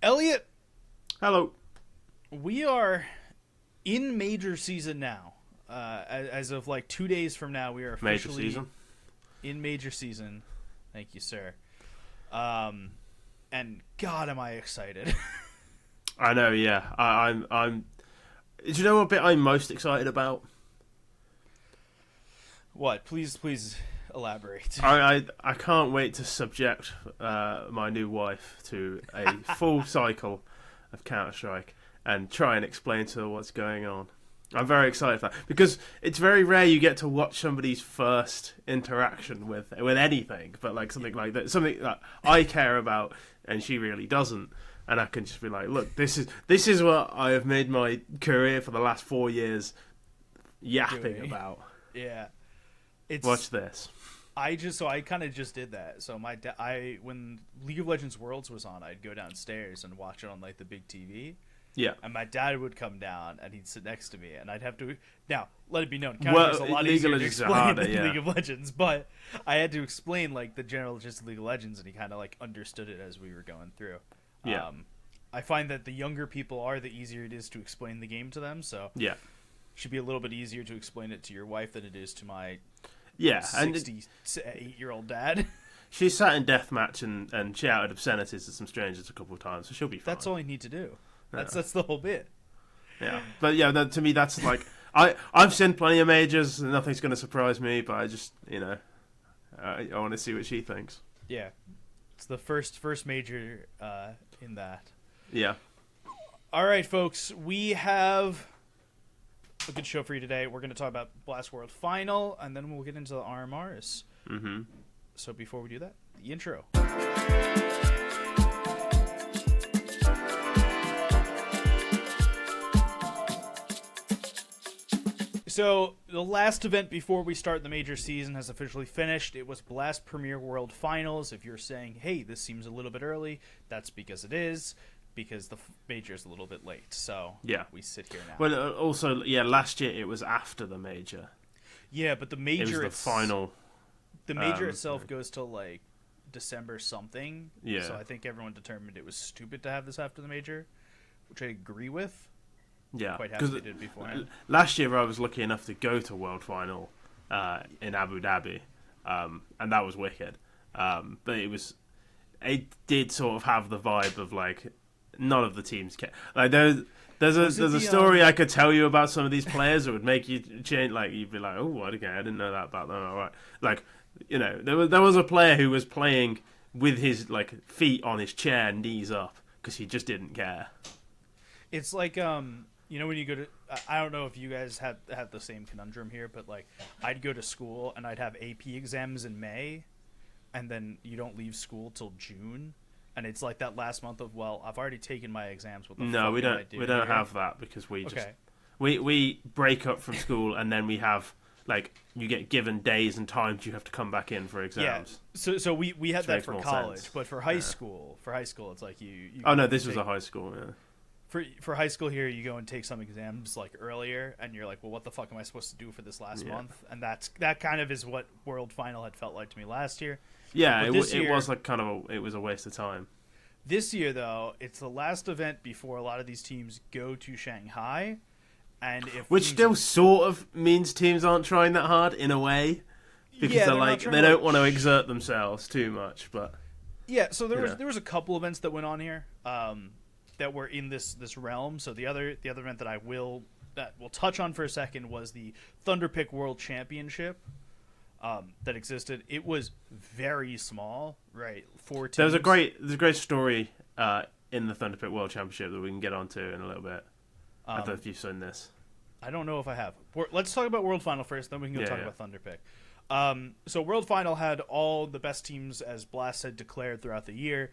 Elliot, Hello. we are in major season now. As of like 2 days from now, we are Major officially season. in major season. Thank you, sir. And God, am I excited! I know, yeah. I'm. Do you know what bit I'm most excited about? What? Please elaborate. I can't wait to subject my new wife to a full cycle of Counter-Strike and try and explain to her what's going on. I'm very excited for that because it's very rare you get to watch somebody's first interaction with anything, but like something like that, something that I care about and she really doesn't, and I can just be like, look, this is what I have made my career for the last 4 years yapping about. Yeah, it's Watch this. I kind of just did that. So when League of Legends Worlds was on, I'd go downstairs and watch it on like the big TV. Yeah. And my dad would come down and he'd sit next to me, and I'd have to. Now, let it be known, Well, Counter is a lot League of easier to Legends are explain harder, than yeah. League of Legends, but I had to explain like the general gist of League of Legends, and he kind of like understood it as we were going through. Yeah. I find that the younger people are, the easier it is to explain the game to them. So Yeah. it should be a little bit easier to explain it to your wife than it is to my Yeah. And 68-year-old dad. she sat in deathmatch and shouted obscenities at some strangers a couple of times, so she'll be fine. That's all you need to do. That's the whole bit. Yeah, but yeah, to me that's like I've seen plenty of majors, and nothing's going to surprise me. But I just I want to see what she thinks. Yeah, it's the first major in that. Yeah, All right, folks, we have a good show for you today. We're going to talk about Blast World Final, and then we'll get into the RMRs. mm-hmm. So before we do that, the intro. So the last event before we start the major season has officially finished. It was Blast Premier World Finals. If you're saying, hey, this seems a little bit early, that's because it is, because the major is a little bit late. So Yeah. we sit here now. Well, also last year it was after the major. Yeah, but the It major was the final. the major itself goes till like December something. Yeah. So I think everyone determined it was stupid to have this after the major, which I agree with. Yeah, Quite happy they did beforehand. last year I was lucky enough to go to World Final in Abu Dhabi, and that was wicked. But it did sort of have the vibe of like none of the teams care. Like there's a story I could tell you about some of these players that would make you change. Like you'd be like, oh, okay, I didn't know that about them. All right, like there was a player who was playing with his like feet on his chair, knees up, because he just didn't care. It's like when you go to, I don't know if you guys have the same conundrum here, but like I'd go to school and I'd have AP exams in May, and then you don't leave school till June, and it's like that last month of, well, I've already taken my exams. What the No, fuck we do I don't. do We don't here? have that because we just Okay. we break up from school and then we have like you get given days and times you have to come back in for exams. Yeah. So we had Which that makes for more college, sense. but for high school, it's like you Oh no, go this and was take- a high school. Yeah. For high school here, you go and take some exams like earlier, and you're like, well, what the fuck am I supposed to do for this last month? And that kind of is what World Final had felt like to me last year. Yeah, But this it year- was like kind of it was a waste of time. This year, though, it's the last event before a lot of these teams go to Shanghai, and if Which teams- still sort of means teams aren't trying that hard in a way because Yeah, they're they're not like trying they to, don't like, want to exert themselves too much. But yeah. So there Yeah. was a couple events that went on here that were in this realm. So the other event that we'll touch on for a second was the Thunderpick World Championship. That existed. It was very small, right? 4 teams. there's a great story in the Thunderpick World Championship that we can get onto in a little bit. I don't know if you've seen this. I don't know if I have. Let's talk about World Final first, then we can go Yeah, talk yeah. about Thunderpick. So World Final had all the best teams, as Blast had declared throughout the year.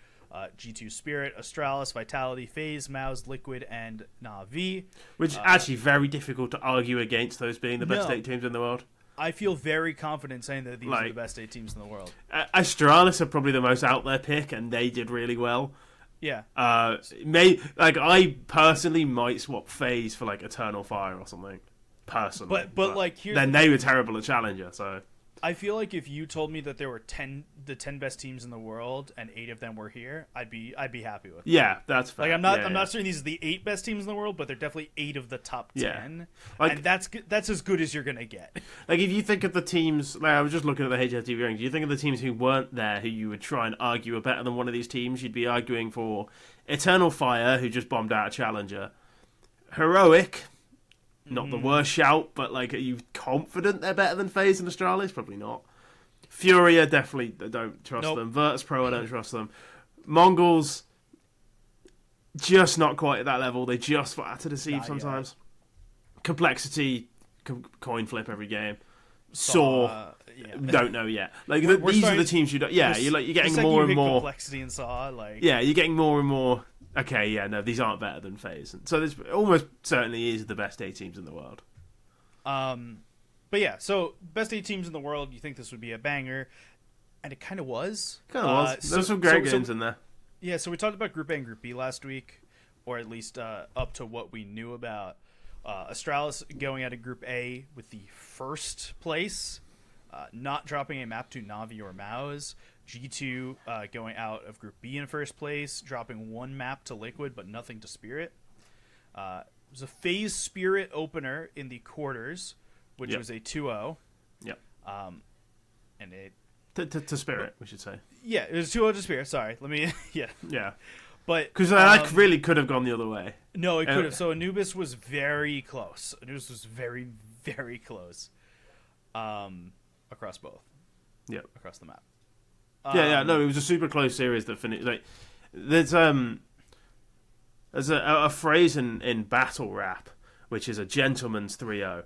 G2 Spirit, Astralis, Vitality, FaZe, Mouse, Liquid, and Na'Vi. Which is actually very difficult to argue against those being the best No. 8 teams in the world. I feel very confident saying that these are the Like- best 8 teams in the world. Astralis are probably the most out there pick, and they did really well. Yeah. I personally might swap FaZe for like Eternal Fire or something. Personally, But like, here's then the they were terrible at Challenger. So I feel like if you told me that there were the 10 best teams in the world and 8 of them were here, I'd be happy with it. Yeah, that's fair. Like I'm not saying these are the 8 best teams in the world, but they're definitely 8 of the top 10. Like, and that's as good as you're gonna get. Like if you think of the teams, like I was just looking at the HFTV rankings. You think of the teams who weren't there, who you would try and argue are better than one of these teams. You'd be arguing for Eternal Fire, who just bombed out a challenger. Heroic. Not the worst shout, but like, are you confident they're better than FaZe and Astralis? Probably not. Furia, definitely don't trust them. Virtus Pro, I don't trust them. MongolZ, just not quite at that level. They just flat to deceive Not sometimes. Complexity, coin flip every game. Saw, don't know yet. Like these are the teams you don't. Yeah, you're getting more and more complexity and Saw. Like you're getting more and more. Okay, yeah, no, these aren't better than FaZe. So this almost certainly is the best 8 teams in the world. But yeah, so best 8 teams in the world. You think this would be a banger, and it kind of was. Kind of was. There's some great games in there. Yeah, so we talked about Group A and Group B last week, or at least up to what we knew about. Astralis going out of Group A with the first place, not dropping a map to Navi or Maus. G2 going out of Group B in first place, dropping 1 map to Liquid, but nothing to Spirit. It was a FaZe Spirit opener in the quarters, which was a 2-0. Yep. And it... To Spirit, we should say. Yeah, it was 2-0 to Spirit, sorry. Let me... Yeah. Yeah. But because that really could have gone the other way. No, it could have. So Anubis was very close. Anubis was very, very close. Across both. Yeah. Across the map. No, it was a super close series that finished. Like, there's a phrase in battle rap, which is a gentleman's 3-0.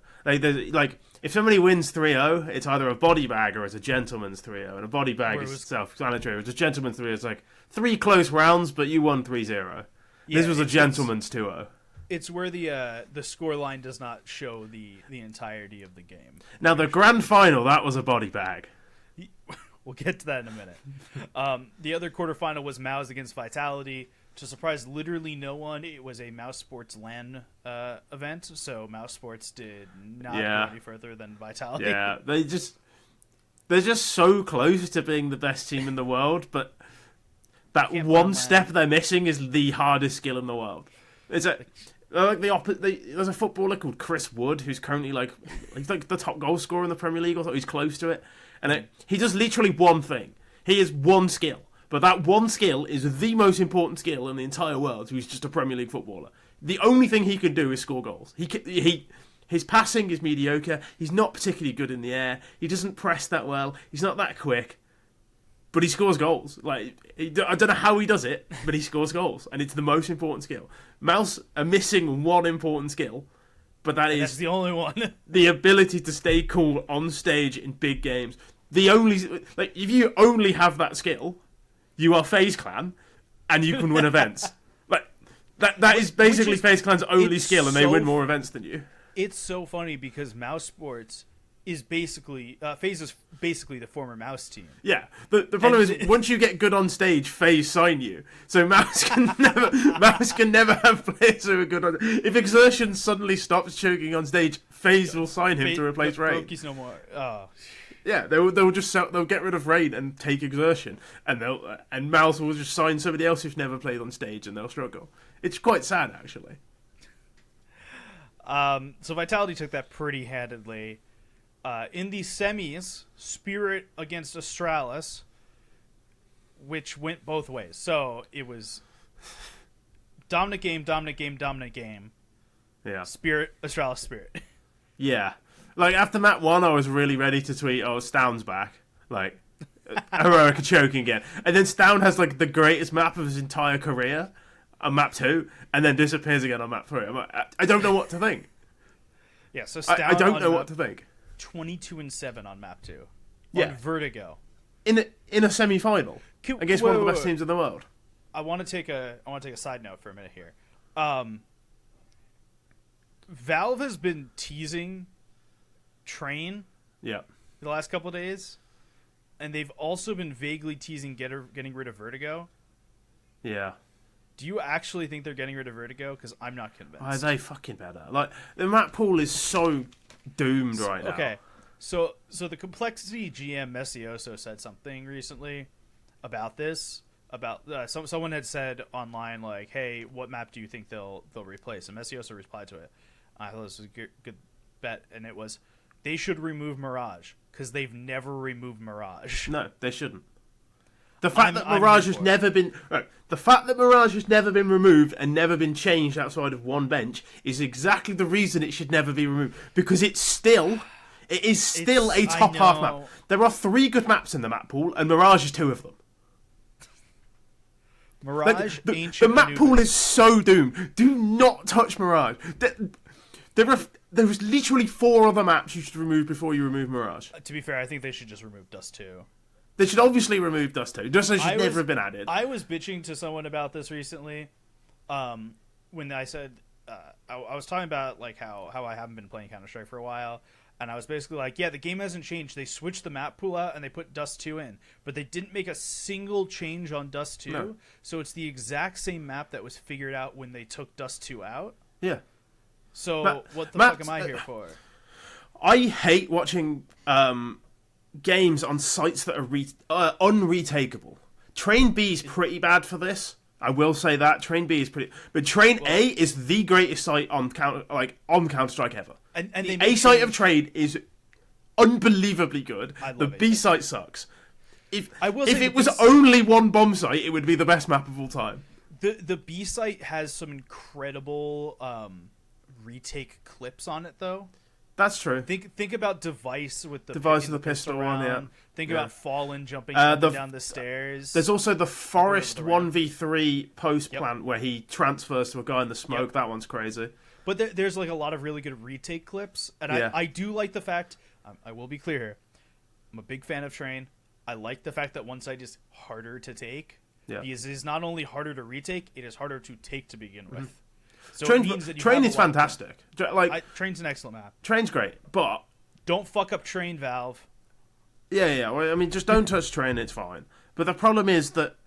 Like if somebody wins 3-0, it's either a body bag or it's a gentleman's 3-0. And a body bag is self-explanatory. It's a gentleman's 3-0. It's like 3 close rounds, but you won 3-0. This was a gentleman's 2-0. It's where the score line does not show the entirety of the game. Now, the grand final, that was a body bag. We'll get to that in a minute. The other quarterfinal was Maus against Vitality. To surprise literally no one, it was a Mouse Sports LAN event, so Mouse Sports did not go any further than Vitality. Yeah, they're just so close to being the best team in the world, but that one step they're missing is the hardest skill in the world. It's like there's a footballer called Chris Wood who's currently he's like the top goal scorer in the Premier League, or he's close to it, and he does literally one thing. He is one skill. But that one skill is the most important skill in the entire world. He's just a Premier League footballer. The only thing he can do is score goals. His passing is mediocre. He's not particularly good in the air. He doesn't press that well. He's not that quick. But he scores goals. I don't know how he does it, but he scores goals. And it's the most important skill. Mouse are missing one important skill, but that's the only one. The ability to stay cool on stage in big games. If you only have that skill, you are FaZe Clan, and you can win events. That is basically FaZe Clan's only skill, and they win more events than you. It's so funny because Mouse Sports is basically FaZe is basically the former Mouse team. Yeah, the problem is once you get good on stage, FaZe sign you. So Mouse can never have players who are good on. If Exertion suddenly stops choking on stage, FaZe will sign him to replace Rain. Brokey's no more. Oh. Yeah, they'll get rid of Rain and take Exertion, and Mouse will just sign somebody else who's never played on stage, and they'll struggle. It's quite sad, actually. So Vitality took that pretty handedly. In the semis, Spirit against Astralis, which went both ways. So it was dominant game. Yeah. Spirit, Astralis, Spirit. Yeah. After map 1, I was really ready to tweet, Stound's back. Heroic choking again. And then Stound has, the greatest map of his entire career on map 2, and then disappears again on map 3. I'm like, I don't know what to think. Yeah, so Stound I don't know what to think. 22-7 on map 2. Yeah. On Vertigo. In a semi-final against one of the best teams in the world. I want to take a side note for a minute here. Valve has been teasing Train the last couple of days, and they've also been vaguely teasing getting rid of Vertigo. Yeah. Do you actually think they're getting rid of Vertigo? Because I'm not convinced. Are they fucking better? The map pool is so doomed right now. Okay, So the complexity GM Messioso said something recently about this. About someone had said online like, "Hey, what map do you think they'll replace?" And Messioso replied to it. I thought this was a good bet, and it was they should remove Mirage because they've never removed Mirage. No, they shouldn't. The fact that Mirage has never been the fact that Mirage has never been removed and never been changed outside of one bench is exactly the reason it should never be removed, because it is still a top half map. There are 3 good maps in the map pool, and Mirage is 2 of them. Mirage, the map pool is so doomed. Do not touch Mirage. There is literally 4 other maps you should remove before you remove Mirage. To be fair, I think they should just remove Dust 2. They should obviously remove Dust 2. Dust 2 should never have been added. I was bitching to someone about this recently. When I said I was talking about like how I haven't been playing Counter-Strike for a while, and I was basically like, yeah, the game hasn't changed. They switched the map pool out and they put Dust 2 in, but they didn't make a single change on Dust 2. No. So it's the exact same map that was figured out when they took Dust 2 out. Yeah. So what the fuck am I here for? I hate watching games on sites that are unretakeable. Train B is pretty bad for this. I will say that Train B is pretty, but Train A is the greatest site on Counter-Strike ever. And the A site of Train is unbelievably good. The B site sucks. If it was only one bomb site, it would be the best map of all time. The B site has some incredible retake clips on it, though. That's true. Think about Device with the pistol one. Yeah. Think about Fallen jumping down the stairs. There's also the Forest 1v3 post plant where he transfers to a guy in the smoke. Yep. That one's crazy. But there's like a lot of really good retake clips, and I do like the fact. I will be clear here. I'm a big fan of Train. I like the fact that one site is harder to take. Yeah. Because it is not only like to retake, it is harder to take to begin with. Mm-hmm. So Train is fantastic. Train's an excellent map. Train's great, but don't fuck up Train, Valve. Yeah. Well, I mean, just don't touch Train. It's fine. But the problem is that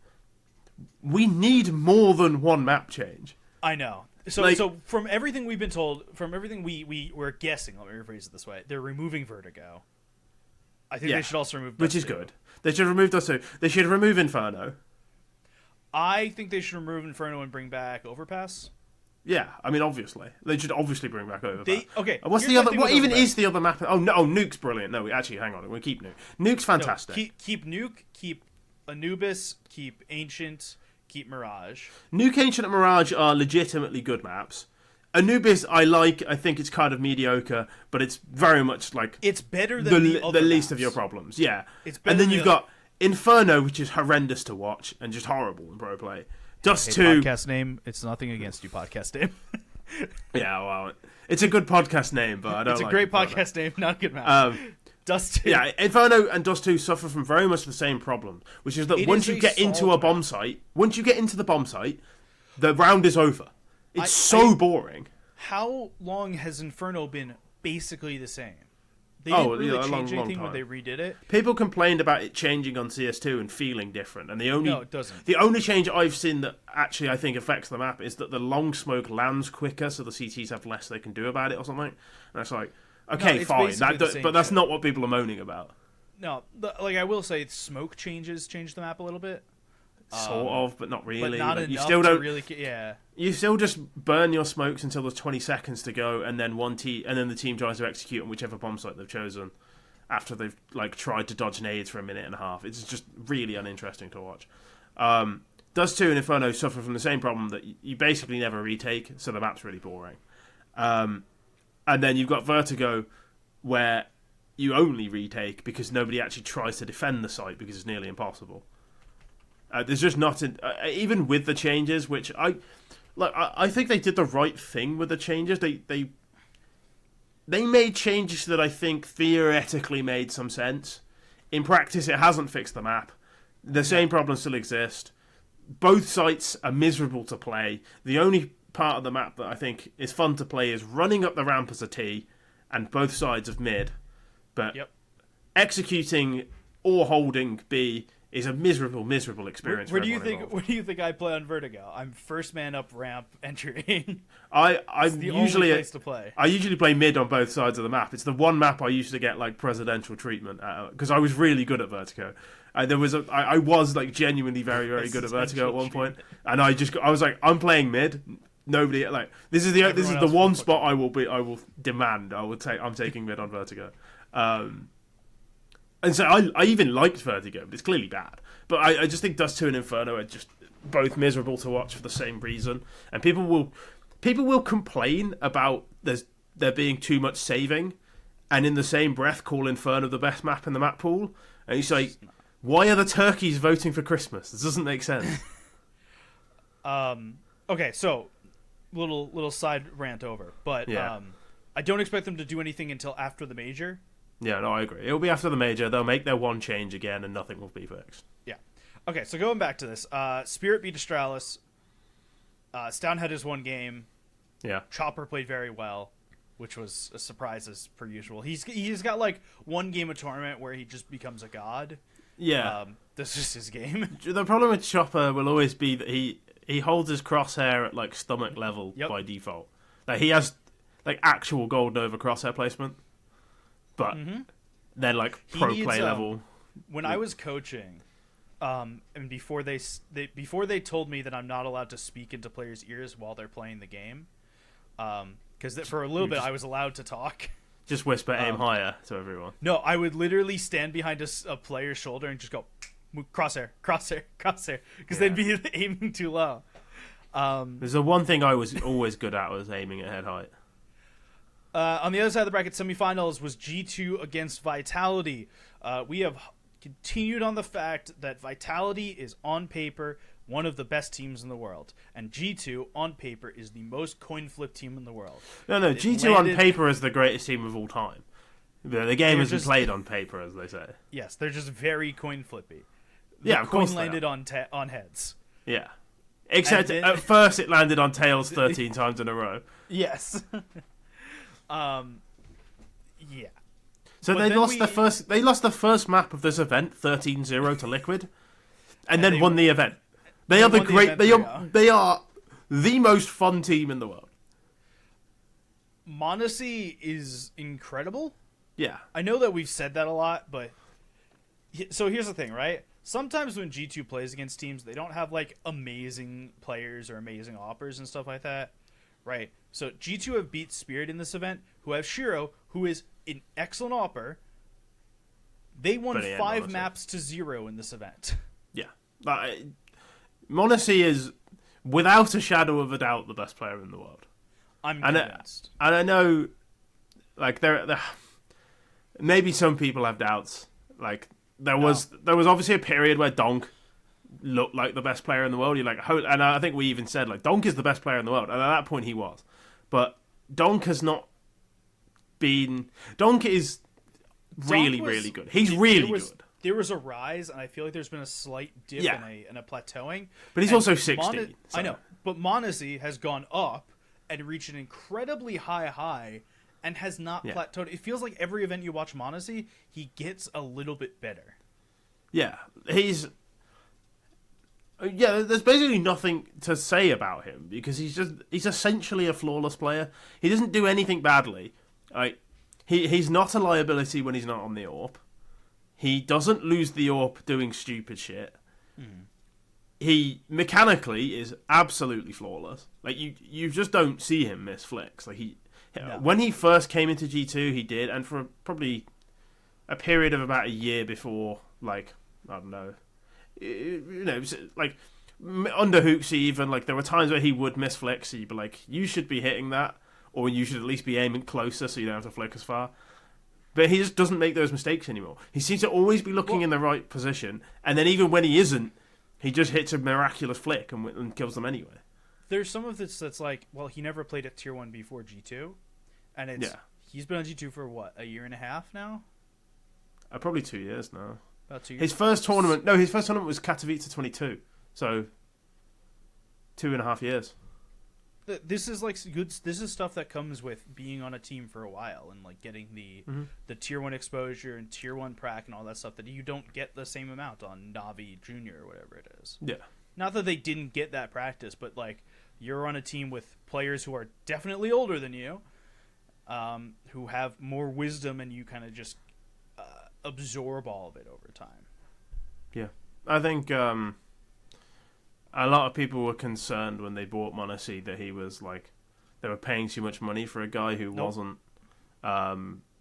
we need more than one map change. I know. So from everything we've been told, from everything we were guessing, let me rephrase it this way: they're removing Vertigo. I think they should also remove Dust 2. Which is good. They should remove Dust 2. They should remove Inferno. I think they should remove Inferno and bring back Overpass. Yeah, I mean, obviously. They should obviously bring back Overpass. What's the other? What even is the other map? Oh, no, Nuke's brilliant. No, actually, hang on. We'll keep Nuke. Nuke's fantastic. No, keep Nuke, keep Anubis, keep Ancient, keep Mirage. Nuke, Ancient, and Mirage are legitimately good maps. Anubis, I like. I think it's kind of mediocre, but it's very much like... It's better than the other least maps. of your problems, yeah. It's better and then you've got Inferno, which is horrendous to watch and just horrible in pro play. Dust 2. Podcast name. It's nothing against you, podcast name. Yeah, well, it's a good podcast name, but I don't. It's a like great Inferno. Podcast name, not a good map. Dust 2. Yeah, Inferno and Dust 2 suffer from very much the same problem, which is that once you get into a bomb site, the round is over. It's so boring. How long has Inferno been basically the same? They didn't really change anything when they redid it. People complained about it changing on CS2 and feeling different, and no, it doesn't. The only change I've seen that actually I think affects the map is that the long smoke lands quicker, so the CTs have less they can do about it or something. And that's like, okay, fine, but that's not what people are moaning about. No, I will say, smoke changes change the map a little bit. Sort of, but not really. But not enough you still don't to really, yeah. You still just burn your smokes until there's 20 seconds to go, and then the team tries to execute on whichever bomb site they've chosen after they've tried to dodge nades for a minute and a half. It's just really uninteresting to watch. Dust 2 and Inferno suffer from the same problem that you basically never retake, so the map's really boring. And then you've got Vertigo, where you only retake because nobody actually tries to defend the site because it's nearly impossible. There's just not even with the changes, which I think they did the right thing with the changes. They made changes that I think theoretically made some sense. In practice, it hasn't fixed the map. The same problems still exist. Both sites are miserable to play. The only part of the map that I think is fun to play is running up the ramp as a T, and both sides of mid. But executing or holding B is a miserable experience. Where do you think I play on Vertigo? I'm first man up ramp entering. I'm the usually only place to play. I usually play mid on both sides of the map. It's the one map I used to get like presidential treatment because I was really good at Vertigo. I was like genuinely very good at Vertigo at one point, and I was like, I'm playing mid. Nobody like this is the one spot I will demand. I'm taking mid on Vertigo. And so I even liked Vertigo, but it's clearly bad. But I just think Dust 2 and Inferno are just both miserable to watch for the same reason. And people will complain about there being too much saving, and in the same breath call Inferno the best map in the map pool. And he's like, why are the turkeys voting for Christmas? This doesn't make sense. Okay, so little side rant over, but yeah. I don't expect them to do anything until after the major. Yeah, no, I agree. It'll be after the major. They'll make their one change again, and nothing will be fixed. Yeah. Okay, so going back to this, Spirit beat Astralis. Stounhead has one game. Yeah. Chopper played very well, which was a surprise as per usual. He's got like one game of tournament where he just becomes a god. Yeah. This is his game. The problem with Chopper will always be that he holds his crosshair at like stomach level by default. Like he has like actual gold Nova crosshair placement. But then, like pro play level. When I was coaching, and before they told me that I'm not allowed to speak into players' ears while they're playing the game, because for a little bit I was allowed to talk. Just whisper aim higher to everyone. No, I would literally stand behind a player's shoulder and just go crosshair, because they'd be aiming too low. There's the one thing I was always good at was aiming at head height. On the other side of the bracket, semifinals was G2 against Vitality. We have continued on the fact that Vitality is on paper one of the best teams in the world, and G2 on paper is the most coin flip team in the world. No, G2 on paper is the greatest team of all time. The game isn't played on paper, as they say. Yes, they're just very coin flippy. Yeah, of course. Coin landed on heads. Yeah, except at first it landed on tails 13 times in a row. Yes. Yeah. So they lost the first map of this event 13-0 to Liquid, and then won the event. They are they are the most fun team in the world. MongolZ is incredible. Yeah. I know that we've said that a lot, but so here's the thing, right? Sometimes when G2 plays against teams, they don't have like amazing players or amazing oppers and stuff like that. Right, so G2 have beat Spirit in this event, who have Shiro, who is an excellent opper. They won 5 maps to 0 in this event. Yeah. MongolZ is, without a shadow of a doubt, the best player in the world. I'm convinced. And I know, like, there maybe some people have doubts. Like, there was obviously a period where Donk looked like the best player in the world. And I think we even said like Donk is the best player in the world, and at that point he was. But Donk has not been. Donk is really good. He's really good. There was a rise, and I feel like there's been a slight dip and a plateauing. But he's also 16. So. I know, but MongolZ has gone up and reached an incredibly high and has not plateaued. It feels like every event you watch MongolZ, he gets a little bit better. Yeah, there's basically nothing to say about him because he's essentially a flawless player. He doesn't do anything badly. He's not a liability when he's not on the AWP. He doesn't lose the AWP doing stupid shit. He mechanically is absolutely flawless. Like you just don't see him miss flicks. Like when he first came into G2, he did, and for probably a period of about a year before, like I don't know. Like under Hooksy, even like there were times where he would miss flicks. So you'd be like, you should be hitting that, or you should at least be aiming closer so you don't have to flick as far. But he just doesn't make those mistakes anymore. He seems to always be looking in the right position, and then even when he isn't, he just hits a miraculous flick and kills them anyway. There's some of this that's like, well, he never played at Tier 1 before G2, and he's been on G2 for what, a year and a half now? Probably 2 years now. About 2 years. His first tournament was Katowice 22, so 2.5 years. this is like good. This is stuff that comes with being on a team for a while and like getting the tier 1 exposure and tier 1 prac and all that stuff that you don't get the same amount on Navi Junior or whatever it is. Yeah. Not that they didn't get that practice, but like you're on a team with players who are definitely older than you, who have more wisdom, and you kind of just absorb all of it over time. Yeah, I think a lot of people were concerned when they bought MongolZ that he was like, they were paying too much money for a guy who wasn't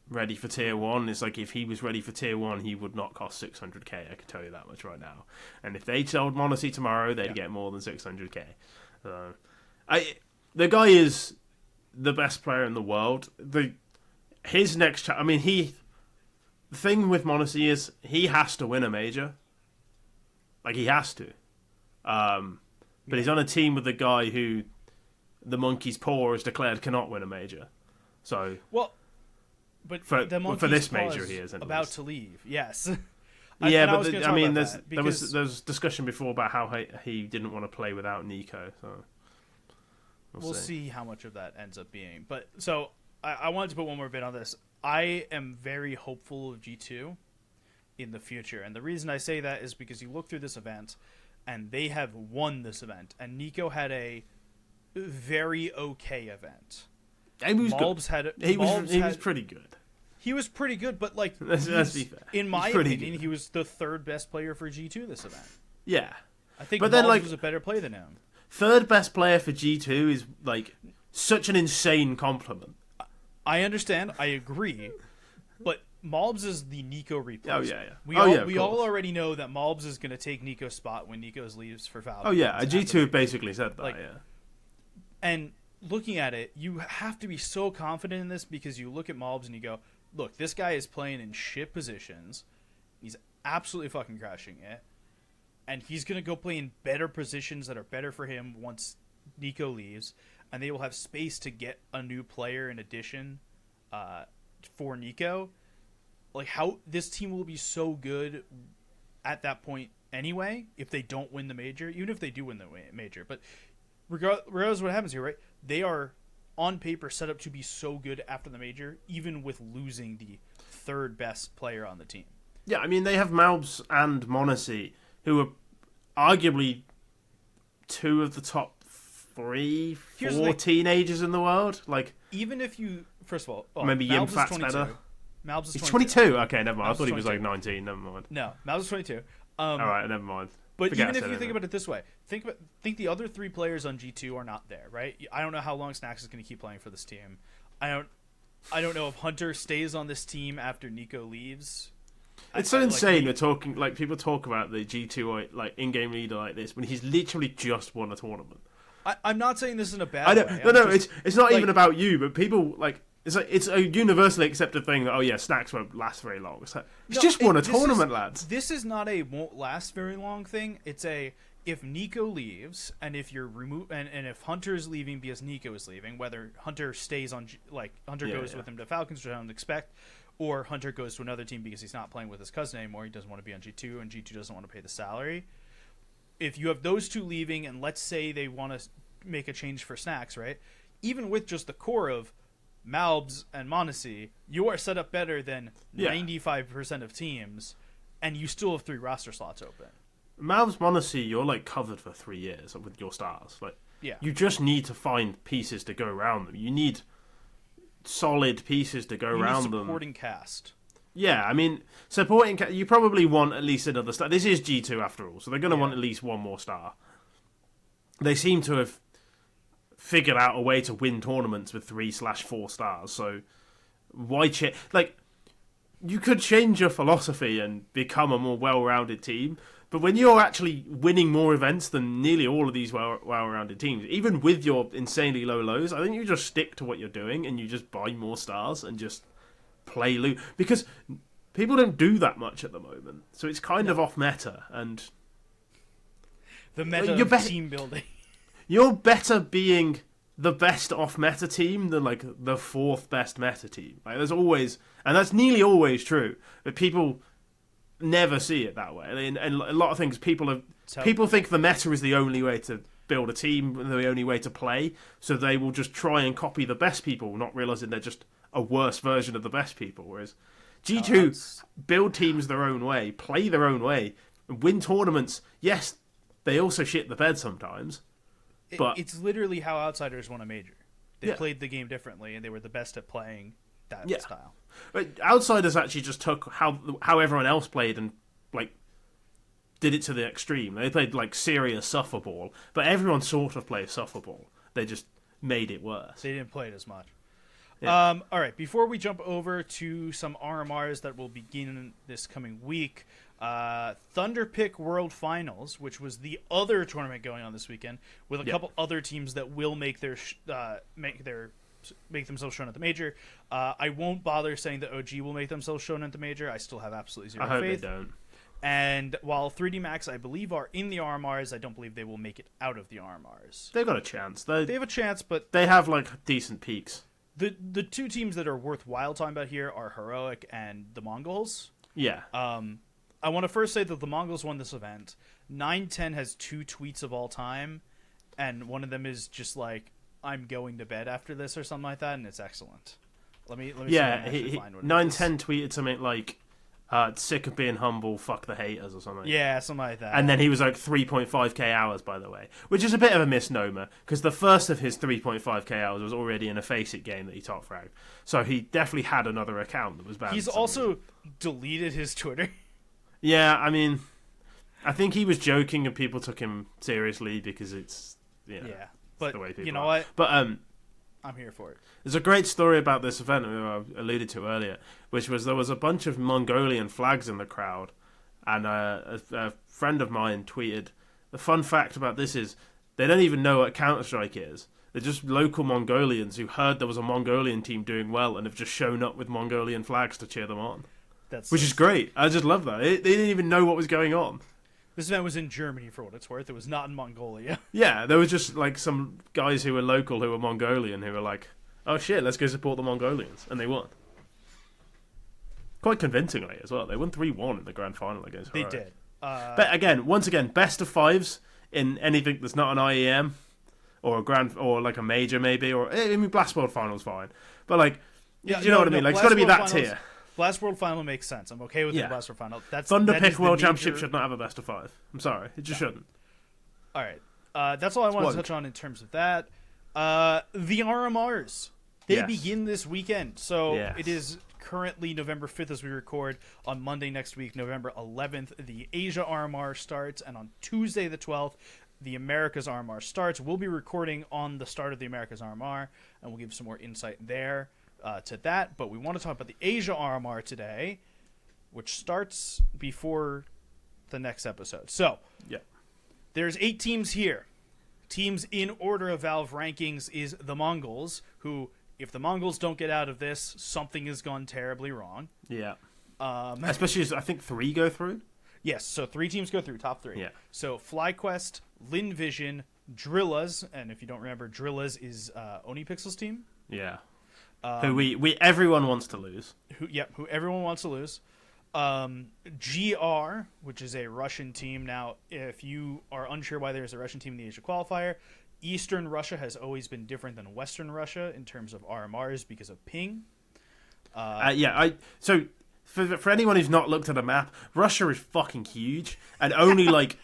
ready for tier 1. It's like, if he was ready for tier 1, he would not cost 600k. I can tell you that much right now. And if they sold MongolZ tomorrow, they'd get more than 600k. The guy is the best player in the world. His next the thing with MongolZ is he has to win a major. Like, he has to. But he's on a team with the guy who the monkey's paw has declared cannot win a major. So but for this paw major he is about to leave. Yes. There was discussion before about how he didn't want to play without Nico. So we'll see how much of that ends up being. But so I wanted to put one more bit on this. I am very hopeful of G2 in the future, and the reason I say that is because you look through this event, and they have won this event, and Nico had a very okay event. He was pretty good. He was pretty good, but like, let's be fair. In my opinion, he was the third best player for G2 this event. Yeah, I think MongolZ was a better player than him. Third best player for G2 is like such an insane compliment. I understand. I agree. But MongolZ is the Nico replacement. Oh yeah. We all already know that MongolZ is going to take Nico's spot when Nico leaves for Falcon. Oh yeah, G2 basically said that. And looking at it, you have to be so confident in this because you look at MongolZ and you go, look, this guy is playing in shit positions. He's absolutely fucking crashing it. And he's going to go play in better positions that are better for him once Nico leaves. And they will have space to get a new player in addition for Nico. Like, how this team will be so good at that point anyway if they don't win the major, even if they do win the major. But regardless of what happens here, right? They are on paper set up to be so good after the major, even with losing the third best player on the team. Yeah, I mean, they have MongolZ and MongolZ, who are arguably two of the top 3-4 teenagers in the world. Like, even if you, first of all, maybe Yimfat's better. MongolZ is 22. Okay, never mind. MongolZ I thought he was like 19. Never mind. No, MongolZ is 22. All right, never mind. But even if you think about it this way, think the other 3 players on G2 are not there, right? I don't know how long Snax is going to keep playing for this team. I don't know if Hunter stays on this team after Nico leaves. It's so insane. We're talking, like, people talk about the G2 like in-game leader like this when he's literally just won a tournament. I'm not saying this in a bad way. No, it's not even about you, but people like. It's a universally accepted thing that, Snax won't last very long. It's like, he's just won a tournament, lads. This is not a won't last very long thing. It's a, if Nico leaves, and if you're and if Hunter's leaving because Nico is leaving, whether Hunter stays on, Hunter goes with him to Falcons, which I don't expect, or Hunter goes to another team because he's not playing with his cousin anymore, he doesn't want to be on G2, and G2 doesn't want to pay the salary. If you have those two leaving, and let's say they want to make a change for Snax, right? Even with just the core of MongolZ and MongolZ, you are set up better than 95% of teams, and you still have 3 roster slots open. MongolZ, MongolZ, you're like covered for 3 years with your stars. Like, you just need to find pieces to go around them. You need solid pieces to go around them. Supporting cast. Yeah, I mean, supporting cast. You probably want at least another star. This is G2 after all, so they're going to want at least one more star. They seem to have figured out a way to win tournaments with 3/4 stars. So why change? Like, you could change your philosophy and become a more well-rounded team. But when you're actually winning more events than nearly all of these well-rounded teams, even with your insanely low lows, I think you just stick to what you're doing and you just buy more stars and just play loot. Because people don't do that much at the moment. So it's kind of off meta. And the meta of team building. You're better being the best off-meta team than, like, the 4th best meta team. Like, there's always... And that's nearly always true. But people never see it that way. And a lot of things, people think the meta is the only way to build a team the only way to play, so they will just try and copy the best people, not realizing they're just a worse version of the best people. Whereas G2 build teams their own way, play their own way, win tournaments. Yes, they also shit the bed sometimes, but it's literally how Outsiders won a major. They played the game differently, and they were the best at playing that style. But Outsiders actually just took how everyone else played and like did it to the extreme. They played like serious sufferball, but everyone sort of plays sufferball. They just made it worse. They didn't play it as much. Yeah. All right, before we jump over to some RMRs that will begin this coming week, Thunderpick World Finals, which was the other tournament going on this weekend, with a couple other teams that will make themselves shown at the major. I won't bother saying that OG will make themselves shown at the major. I still have absolutely zero faith. I hope they don't. And while 3D Max, I believe, are in the RMRs, I don't believe they will make it out of the RMRs. They've got a chance. They have a chance, but they have like decent peaks. The two teams that are worthwhile talking about here are Heroic and the MongolZ. Yeah. I want to first say that the MongolZ won this event. 910 has 2 tweets of all time, and one of them is just like, "I'm going to bed after this" or something like that, and it's excellent. Let me see if I can actually find what 910 tweeted something like, "Sick of being humble, fuck the haters" or something. Yeah, something like that. And then he was like 3.5k hours, by the way, which is a bit of a misnomer because the first of his 3.5k hours was already in a Faceit game that he top fragged. So he definitely had another account that was banned. He's also deleted his Twitter. Yeah, I mean, I think he was joking and people took him seriously because it's but the way people you know are. what? But I'm here for it. there's a great story about this event that I alluded to earlier, which was there was a bunch of Mongolian flags in the crowd, and a friend of mine tweeted, the fun fact about this is they don't even know what Counter-Strike is. They're just local Mongolians who heard there was a Mongolian team doing well and have just shown up with Mongolian flags to cheer them on. Which is great. I just love that. They didn't even know what was going on. This event was in Germany, for what it's worth. It was not in Mongolia. Yeah, there was just like some guys who were local who were Mongolian who were like, oh shit, let's go support the Mongolians. And they won. Quite convincingly as well. They won 3-1 in the grand final against Heroic. They did. But again, once again, best of fives in anything that's not an IEM or a grand or like a major maybe, or I mean Blast World Final's fine. But like, you know what I mean? Like it's got to be that tier. Blast World Final makes sense. I'm okay with the Blast World Final. Thunderpick World Championship should not have a best of 5. I'm sorry, it just shouldn't. All right, that's all I want to touch on in terms of that. The RMRs, they begin this weekend, so it is currently November 5th as we record. On Monday next week, November 11th, the Asia RMR starts, and on Tuesday the 12th, the Americas RMR starts. We'll be recording on the start of the Americas RMR, and we'll give some more insight there. To that, but we want to talk about the Asia RMR today, which starts before the next episode. So, there's 8 teams here. Teams in order of Valve rankings is the MongolZ, who, if the MongolZ don't get out of this, something has gone terribly wrong. Yeah. Especially as I think 3 go through? Yes, so 3 teams go through, top 3. Yeah. So, FlyQuest, LinVision, Drillaz, and if you don't remember, Drillaz is OniPixel's team. Yeah. Who we everyone wants to lose. Who everyone wants to lose. GR, which is a Russian team. Now, if you are unsure why there's a Russian team in the Asia qualifier, Eastern Russia has always been different than Western Russia in terms of RMRs because of ping. So for anyone who's not looked at a map, Russia is fucking huge, and only like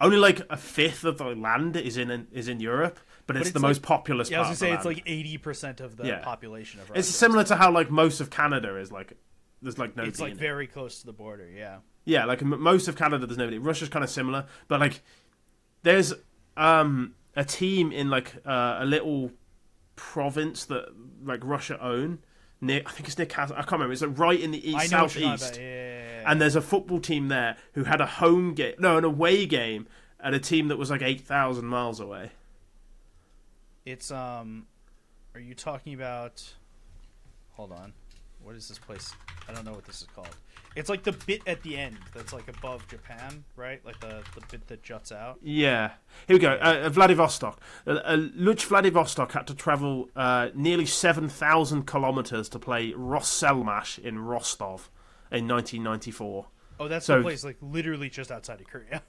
a fifth of the land is in Europe. But it's the most populous part. I was going to say, it's like 80% of the population of Russia. It's similar to how, like, most of Canada is, like, there's, like, nobody. It's, like, very close to the border, yeah. Yeah, like, most of Canada, there's nobody. Russia's kind of similar. But, like, there's a team in, like, a little province that, like, Russia own. I think it's near I can't remember. It's, like, right in the southeast. Yeah. And there's a football team there who had an away game at a team that was, like, 8,000 miles away. It's are you talking about? Hold on, what is this place? I don't know what this is called. It's like the bit at the end that's like above Japan, right? Like the bit that juts out. Yeah. Here we go. Vladivostok. Luch Vladivostok had to travel nearly 7,000 kilometers to play Rosselmash in Rostov in 1994. Oh, that's the place like literally just outside of Korea.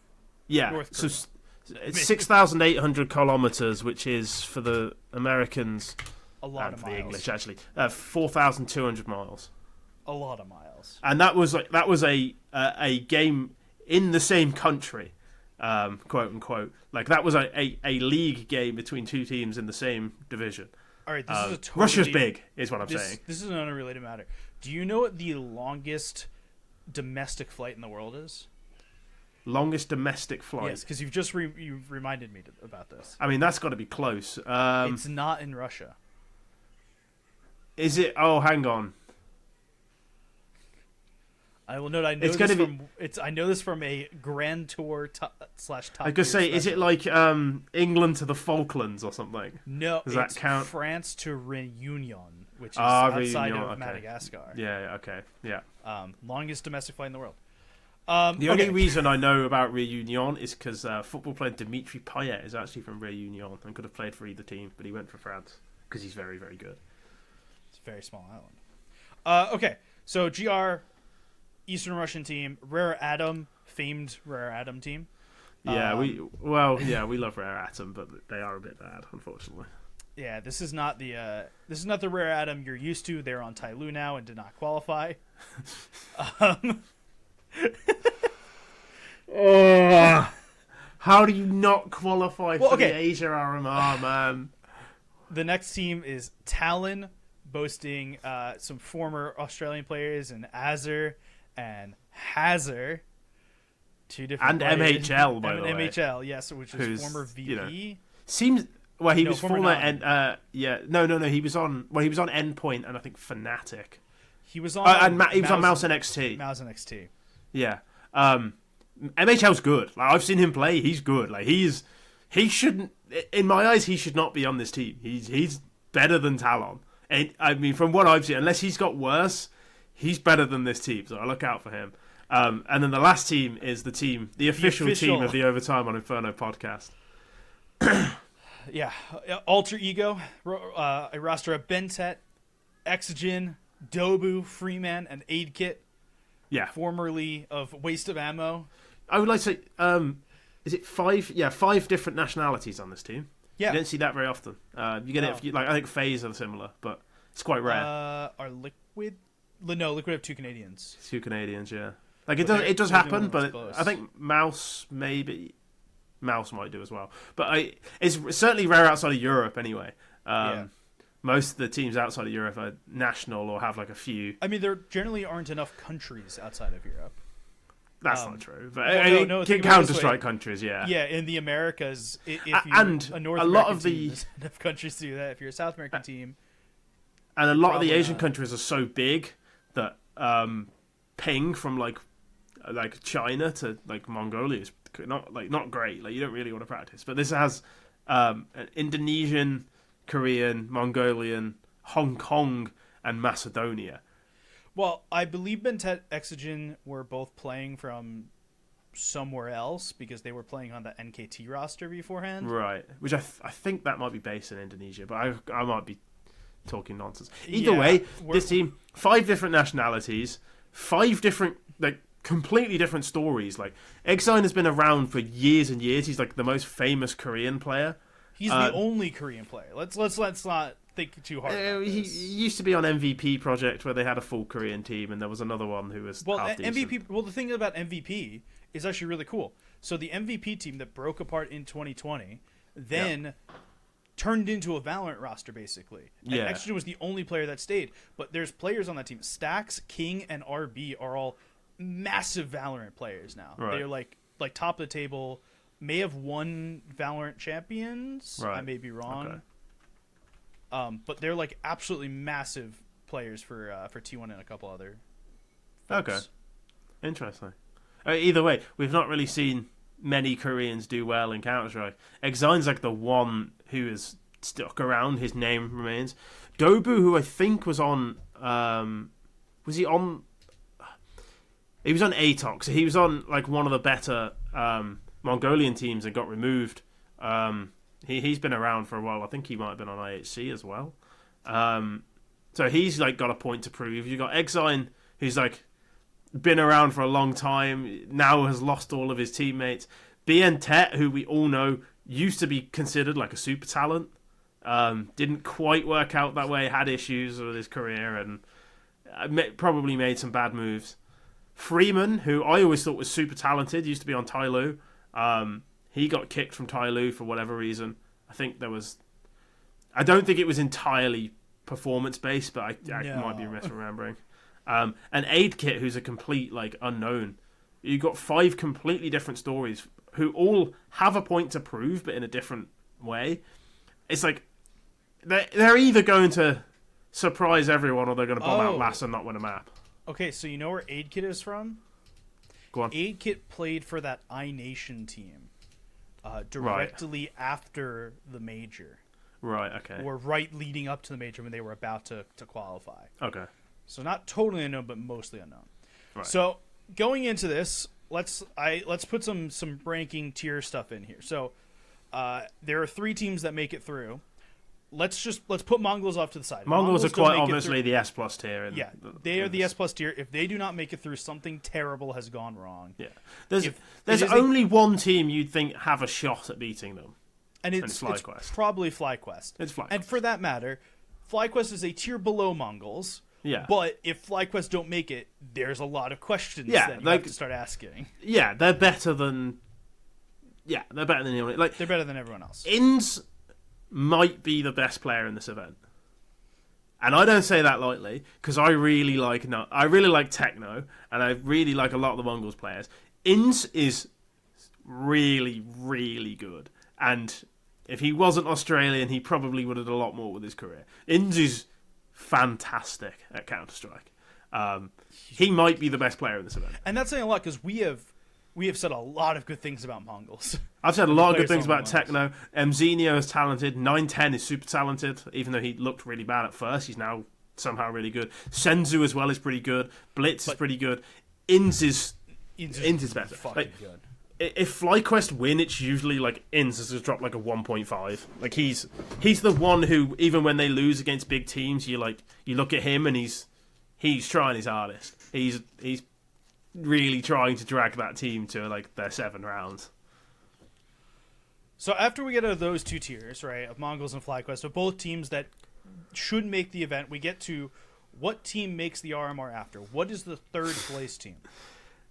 Yeah. North Korea. It's 6,800 kilometers, which is for the Americans A lot and of for miles. the English actually 4,200 miles. A lot of miles. And that was a game in the same country, quote unquote. Like that was a league game between two teams in the same division. All right, this is a totally, Russia's big, is what I'm saying. This is an unrelated matter. Do you know what the longest domestic flight in the world is? Longest domestic flight. Yes, because you've reminded me about this. I mean, that's got to be close. It's not in Russia. Is it? Oh, hang on. I will note. I know this from a Grand Tour slash Top. I could say, is it like England to the Falklands or something? No, does that it's count? France to Réunion, which is outside Réunion, of okay. Madagascar. Yeah. Okay. Yeah. Longest domestic flight in the world. The only reason I know about Réunion is because football player Dimitri Payet is actually from Réunion and could have played for either team, but he went for France because he's very, very good. It's a very small island. Okay, so GR, Eastern Russian team, Rare Atom, famed Rare Atom team. Yeah, we love Rare Atom, but they are a bit bad, unfortunately. Yeah, this is not the Rare Atom you're used to. They're on Tyloo now and did not qualify. How do you not qualify for okay. the Asia RMR, man? The next team is Talon, boasting some former Australian players in Azur and Hazard. Two different and players. MHL, by the way. MHL, yes, which is former VP. Seems well. He was former and no. He was on Endpoint and I think Fnatic. He was on he was on Mouse NXT. Mouse NXT. Yeah. MHL's good. Like I've seen him play. He's good. Like he shouldn't. In my eyes, he should not be on this team. He's better than Talon. And I mean, from what I've seen, unless he's got worse, he's better than this team. So I look out for him. And then the last team is the official team of the Overtime on Inferno podcast. Yeah, Alter Ego, a roster of Bentet, Exogen, Dobu, Freeman, and Aid Kit. Yeah, formerly of Waste of Ammo. I would like to say, is it 5? Yeah, 5 different nationalities on this team. Yeah, you don't see that very often. You get it. I think FaZe are similar, but it's quite rare. Are Liquid? No, Liquid have 2 Canadians. 2 Canadians, yeah. Like it does happen, but close. I think Mouse might do as well. But it's certainly rare outside of Europe anyway. Most of the teams outside of Europe are national or have like a few. I mean, there generally aren't enough countries outside of Europe. That's not true. But Counter-Strike countries, yeah. Yeah, in the Americas, if you're and a North a American lot of team, there's enough countries to do that. If you're a South American team, and a lot of the Asian countries are so big that ping from like China to like Mongolia is not great. Like you don't really want to practice. But this has an Indonesian, Korean, Mongolian, Hong Kong, and Macedonia. Well, I believe Bentet Exogen were both playing from somewhere else because they were playing on the NKT roster beforehand. Right, which I think that might be based in Indonesia, but I might be talking nonsense. Either way, this team, 5 different nationalities, 5 different completely different stories. Like Exine has been around for years and years. He's like the most famous Korean player. He's the only Korean player. Let's not think too hard about he this. used to be on MVP Project where they had a full Korean team, and there was another one who was half MVP. decent. Well, the thing about MVP is actually really cool. So the MVP team that broke apart in 2020 then turned into a Valorant roster basically. And Exogen was the only player that stayed. But there's players on that team. Stax, King, and RB are all massive Valorant players now. Right. They're like top of the table. May have won Valorant Champions. Right. I may be wrong. Okay. But they're like absolutely massive players for T1 and a couple other folks. Okay. Interesting. Either way, we've not really seen many Koreans do well in Counter-Strike. Exine's like the one who has stuck around. His name remains. Dobu, who I think was on... was he on... He was on ATOX. So he was on like one of the better Mongolian teams and got removed. He's been around for a while. I think he might have been on IHC as well. So he's like got a point to prove. You got Exine, who's like been around for a long time, now has lost all of his teammates. BN Tet, who we all know used to be considered like a super talent, didn't quite work out that way, had issues with his career, and probably made some bad moves. Freeman, who I always thought was super talented, used to be on Tai Lu. He got kicked from Tai Lu for whatever reason. I don't think it was entirely performance-based, but I might be misremembering. And Aidkit, who's a complete unknown. You've got 5 completely different stories who all have a point to prove, but in a different way. It's like they're either going to surprise everyone or they're going to bomb out last and not win a map. Okay, so you know where Aidkit is from? Go on. Aidkit played for that iNation team directly after the major. Right, okay. Or right leading up to the major when they were about to qualify. Okay. So not totally unknown, but mostly unknown. Right. So going into this, let's put some ranking tier stuff in here. So there are 3 teams that make it through. Let's put MongolZ off to the side. Mongols are quite obviously the S+ tier. They are the S+ tier. If they do not make it through, something terrible has gone wrong. Yeah. There's only one team you'd think have a shot at beating them. And it's probably FlyQuest. It's FlyQuest. And for that matter, FlyQuest is a tier below MongolZ. Yeah. But if FlyQuest don't make it, there's a lot of questions that you have to start asking. Yeah, they're better than... Yeah, they're better than anyone. They're better than everyone else. Inns might be the best player in this event. And I don't say that lightly, because I really like Techno, and I really like a lot of the Mongols players. Inns is really, really good. And if he wasn't Australian, he probably would have done a lot more with his career. Inns is fantastic at Counter-Strike. He might be the best player in this event. And that's saying a lot, because we have said a lot of good things about Mongols. I've said a lot of good things about Techno. Mzenio is talented. 910 is super talented, even though he looked really bad at first. He's now somehow really good. Senzu as well is pretty good. Blitz is pretty good. Inns is better. Fucking good. If FlyQuest win, it's usually Inns has just dropped a 1.5. He's the one who, even when they lose against big teams, you look at him and he's trying his hardest. He's really trying to drag that team to their 7 rounds. So after we get out of those 2 tiers, right, of MongolZ and FlyQuest, of both teams that should make the event, we get to what team makes the RMR after. What is the 3rd place team?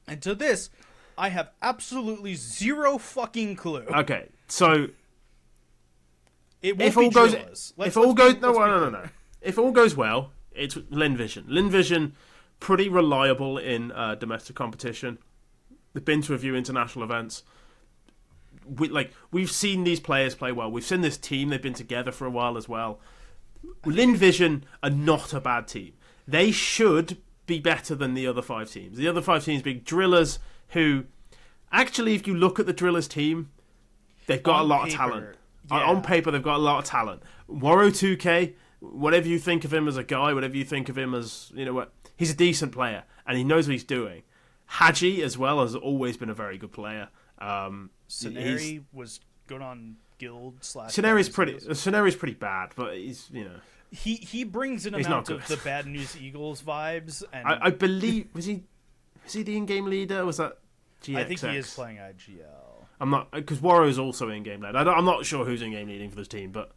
And to this, I have absolutely zero fucking clue. Okay, so if all goes well, it's Linvision. Linvision, pretty reliable in domestic competition. They've been to a few international events. We've seen these players play well. We've seen this team. They've been together for a while as well. Linvision are not a bad team. They should be better than the other 5 teams. The other 5 teams being Drillers, who actually, if you look at the Drillers team, they've got a lot of talent. Yeah. On paper, they've got a lot of talent. Waro 2K, whatever you think of him as a guy, whatever you think of him as, he's a decent player and he knows what he's doing. Haji as well has always been a very good player. Scenery was good on Guild / Sceneri's pretty bad, but he's he brings an amount of the Bad News Eagles vibes, and I believe was he the in-game leader? Was that GXX? I think he is playing IGL. I'm not, because Waro is also in-game lead. I'm not sure who's in-game leading for this team, but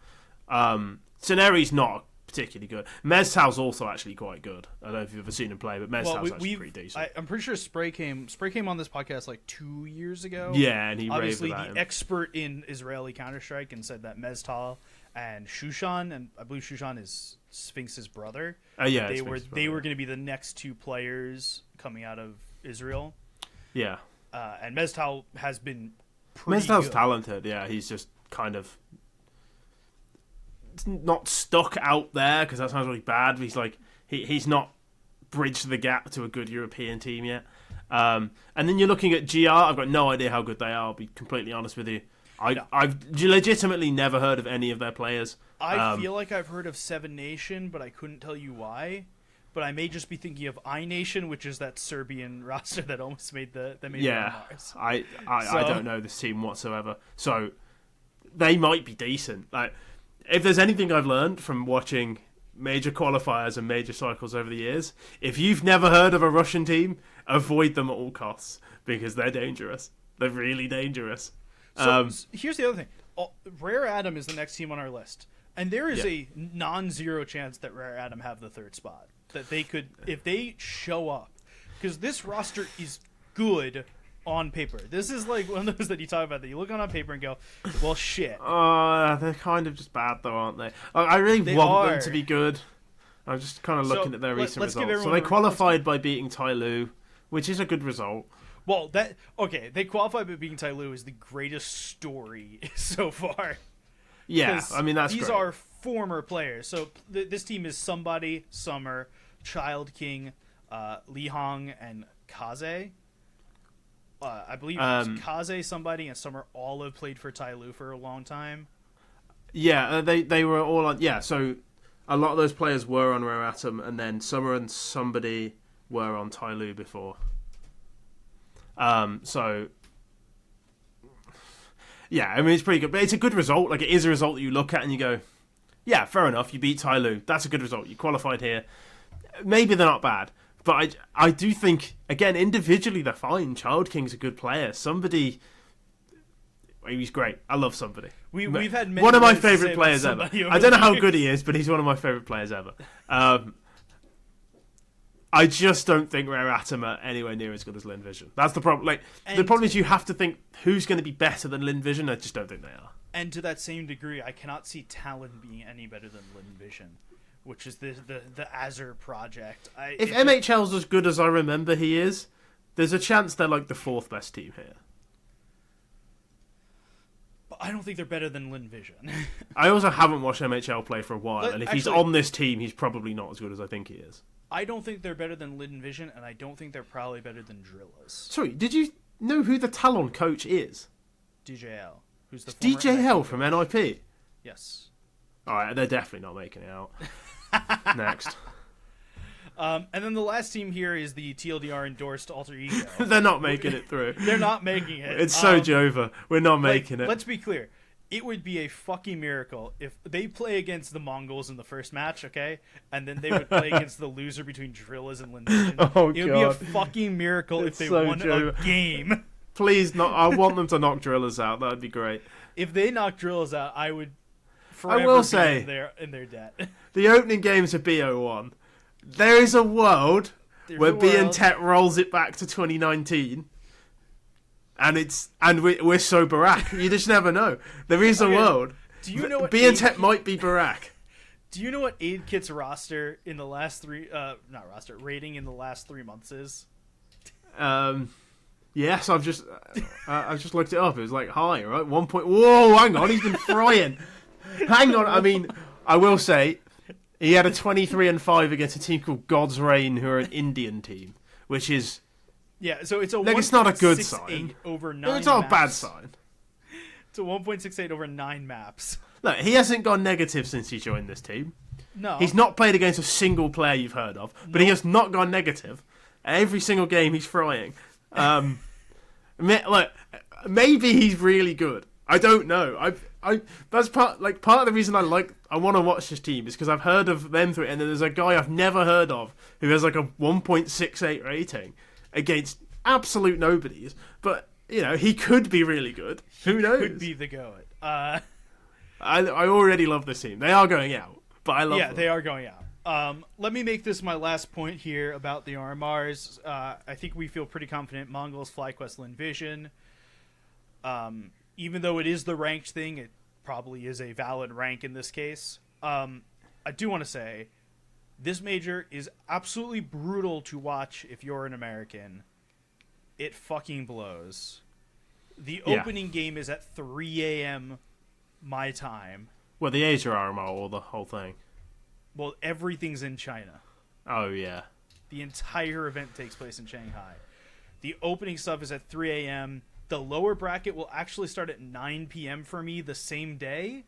Sceneri's not particularly good. Meztal's also actually quite good. I don't know if you've ever seen him play, but Meztal's actually pretty decent. I'm pretty sure Spray came on this podcast 2 years ago. Yeah, and he obviously raved about the expert in Israeli Counter-Strike, and said that Meztal and Shushan, and I believe Shushan is Sphinx's brother. Yeah, they were going to be the next 2 players coming out of Israel. Yeah, and Meztal has been pretty Meztal's good. talented. Yeah, he's just kind of not stuck out there, because that sounds really bad. He's he's not bridged the gap to a good European team yet. And then you're looking at GR. I've got no idea how good they are. I'll be completely honest with you. I've legitimately never heard of any of their players. I feel like I've heard of Seven Nation, but I couldn't tell you why. But I may just be thinking of iNation, which is that Serbian roster that almost made the RMRs. I don't know this team whatsoever. So they might be decent. If there's anything I've learned from watching major qualifiers and major cycles over the years, if you've never heard of a Russian team, avoid them at all costs, because they're dangerous. They're really dangerous. So here's the other thing. Rare Atom is the next team on our list. And there is Yeah. a non-zero chance that Rare Atom have the third spot. That they could, if they show up. Because this roster is good on paper. This is like one of those that you talk about that you look on paper and go, well, shit. They're kind of just bad, though, aren't they? I really want them to be good. I'm just kind of looking at their recent results. So they qualified by beating Tai Lu, which is a good result. Well, they qualified by beating Tai Lu is the greatest story so far. Yeah, I mean, that's these great. are former players. So this team is Somebody, Summer, Child King, Li Hong, and Kaze. I believe Kaze, Somebody, and Summer all have played for Tai Lu for a long time. Yeah, they were all on... Yeah, so a lot of those players were on Rare Atom, and then Summer and Somebody were on Tai Lu before. So... Yeah, I mean, it's pretty good. But it's a good result. Like, it is a result that you look at and you go, yeah, fair enough, you beat Tai Lu. That's a good result. You qualified here. Maybe they're not bad. But I do think, again, individually they're fine. Child King's a good player. Somebody... He's great. I love Somebody. We've had many one of my favourite players ever. I don't know how years. good he is, but he's one of my favourite players ever. I just don't think Rare Atom are anywhere near as good as Lin Vision. That's the problem. Like, the problem is you have to think who's going to be better than Lin Vision. I just don't think they are. And to that same degree, I cannot see Talon being any better than Lin Vision, which is the Azure project. If MHL's as good as I remember he is, there's a chance they're like the fourth best team here. But I don't think they're better than Lin Vision. I also haven't watched MHL play for a while, and if he's actually, on this team, he's probably not as good as I think he is. I don't think they're better than Lin Vision, and I don't think they're probably better than Drillas. Sorry, did you know who the Talon coach is? DJL. Who's the DJL from NIP? Yes. Alright, they're definitely not making it out. Next. And then the last team here is the TLDR endorsed Alter Ego. They're not making it through. They're not making it. It's so Jova. We're not making it. Let's be clear. It would be a fucking miracle if they play against the Mongols in the first match, okay? And then they would play against the loser between Drillas and Lin Vision. Oh, it would be a fucking miracle if they won a game. Please, not. I want them to knock Drillas out. That would be great. If they knock Drillas out, I would forever will be say, in their debt. The opening games of BO1, there is a world where BN rolls it back to 2019. And we're so Barack. You just never know. There is a world. Do you know what BN might be Barack. Do you know what Aid Kit's roster in the last rating in the last 3 months is? Yes, I've just looked it up. It was like high, right? 1 point. Whoa, hang on, he's been frying. Hang on, I mean, I will say he had a 23-5 against a team called God's Reign, who are an Indian team, which is. Yeah, so it's a it's not a good sign. Over 9 It's not maps. a bad sign. It's a 1.68 over 9 maps. Look, he hasn't gone negative since he joined this team. No. He's not played against a single player you've heard of, but he has not gone negative. Every single game he's frying. Look, maybe he's really good. I don't know. That's part of the reason I want to watch this team is because I've heard of them through it, and then there's a guy I've never heard of who has like a 1.68 rating against absolute nobodies. But you know, he could be really good. Who knows? Could be the goat. I already love this team. They are going out, but I love them. Yeah, they are going out. Let me make this my last point here about the RMRs. I think we feel pretty confident. Mongols, FlyQuest, Lin Vision. Even though it is the ranked thing, it probably is a valid rank in this case. I do want to say, this major is absolutely brutal to watch if you're an American. It fucking blows. The opening game is at 3 a.m. my time. Well, the Asia RMR or the whole thing? Well, everything's in China. Oh, yeah. The entire event takes place in Shanghai. The opening stuff is at 3 a.m. The lower bracket will actually start at 9 p.m. for me the same day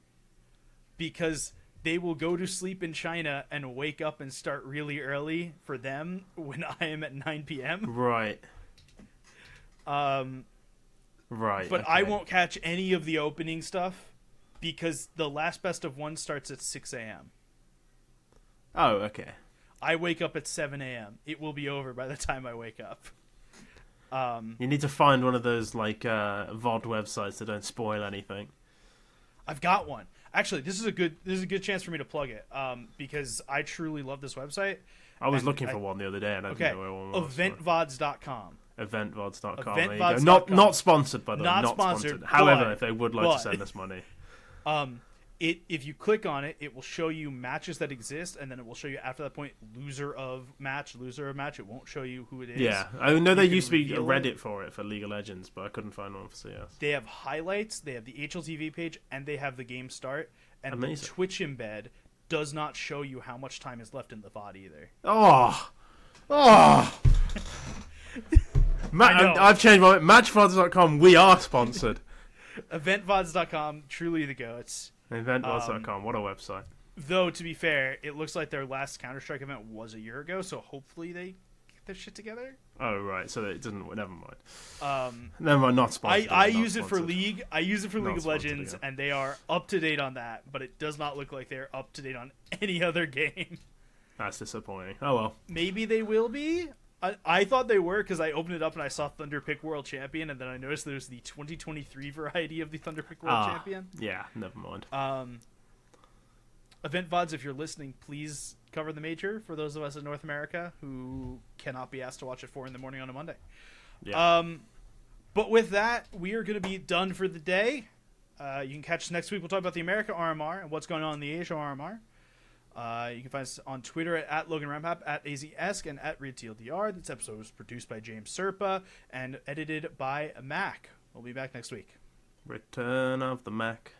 because they will go to sleep in China and wake up and start really early for them when I am at 9 p.m. Right. Right. But okay. I won't catch any of the opening stuff because the last best of one starts at 6 a.m. Oh, okay. I wake up at 7 a.m. It will be over by the time I wake up. You need to find one of those like VOD websites that don't spoil anything. I've got one. Actually, this is a good chance for me to plug it because I truly love this website. I was looking for one the other day and I didn't know where one was. Eventvods.com. Eventvods.com. Eventvods.com. Not sponsored, by the way. Not Not sponsored. However, if they would like to send us money. If you click on it, it will show you matches that exist, and then it will show you after that point loser of match. It won't show you who it is. Yeah, I know there used to be a reveal Reddit for it for League of Legends, but I couldn't find one for CS. They have highlights, they have the HLTV page, and they have the game start. And Amazing. the Twitch embed does not show you how much time is left in the VOD either. Oh. I've changed my Matchvods.com. We are sponsored. Eventvods.com, truly the goats. Eventvods.com, what a website. Though, to be fair, it looks like their last Counter-Strike event was a year ago, so hopefully they get their shit together. Oh, right, so it doesn't... Never mind. Never mind, not sponsored. I use it for League. I use it for Not League of Legends, again. and they are up to date on that, but it does not look like they're up to date on any other game. That's disappointing. Oh, well. Maybe they will be. I thought they were because I opened it up and I saw Thunderpick World Champion, and then I noticed there's the 2023 variety of the Thunderpick World Champion. Yeah, never mind. Event VODs, if you're listening, please cover the major for those of us in North America who cannot be asked to watch at 4 a.m. on a Monday. Yeah. But with that, we are going to be done for the day. You can catch us next week. We'll talk about the America RMR and what's going on in the Asia RMR. You can find us on Twitter at LoganRampap, at AZEsk, and at ReedTLDR. This episode was produced by James Serpa and edited by Mac. We'll be back next week. Return of the Mac.